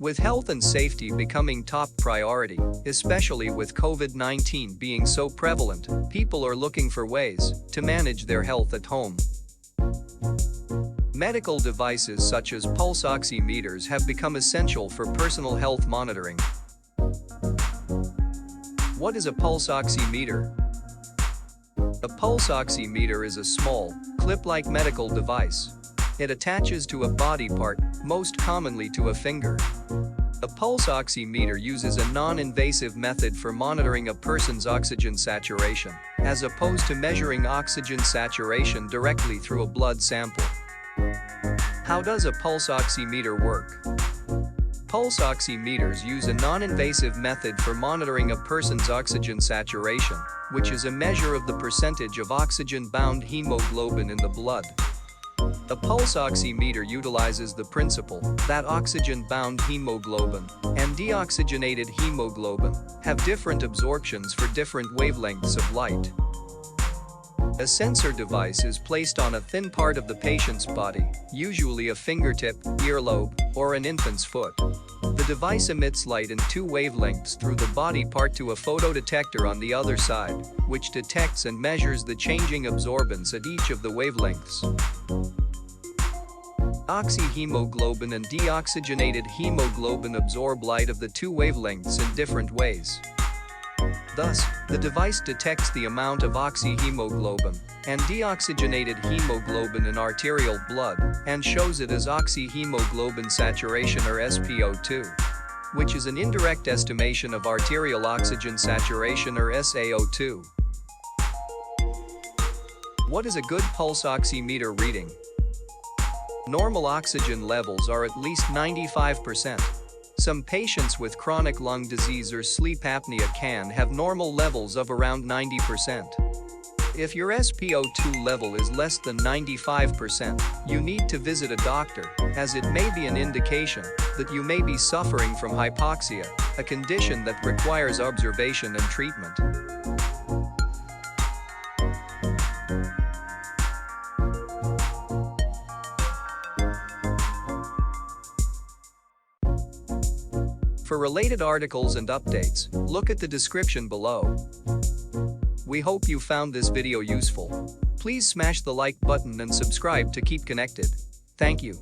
With health and safety becoming top priority, especially with COVID-19 being so prevalent, people are looking for ways to manage their health at home. Medical devices such as pulse oximeters have become essential for personal health monitoring. What is a pulse oximeter? A pulse oximeter is a small, clip-like medical device. It attaches to a body part, most commonly to a finger. A pulse oximeter uses a non-invasive method for monitoring a person's oxygen saturation, as opposed to measuring oxygen saturation directly through a blood sample. How does a pulse oximeter work? Pulse oximeters use a non-invasive method for monitoring a person's oxygen saturation, which is a measure of the percentage of oxygen-bound hemoglobin in the blood. A pulse oximeter utilizes the principle that oxygen-bound hemoglobin and deoxygenated hemoglobin have different absorptions for different wavelengths of light. A sensor device is placed on a thin part of the patient's body, usually a fingertip, earlobe, or an infant's foot. The device emits light in two wavelengths through the body part to a photodetector on the other side, which detects and measures the changing absorbance at each of the wavelengths. Oxyhemoglobin and deoxygenated hemoglobin absorb light of the two wavelengths in different ways. Thus, the device detects the amount of oxyhemoglobin and deoxygenated hemoglobin in arterial blood and shows it as oxyhemoglobin saturation or SpO2, which is an indirect estimation of arterial oxygen saturation or SaO2. What is a good pulse oximeter reading? Normal oxygen levels are at least 95%. Some patients with chronic lung disease or sleep apnea can have normal levels of around 90%. If your SpO2 level is less than 95%, you need to visit a doctor, as it may be an indication that you may be suffering from hypoxia, a condition that requires observation and treatment. For related articles and updates, look at the description below. We hope you found this video useful. Please smash the like button and subscribe to keep connected. Thank you.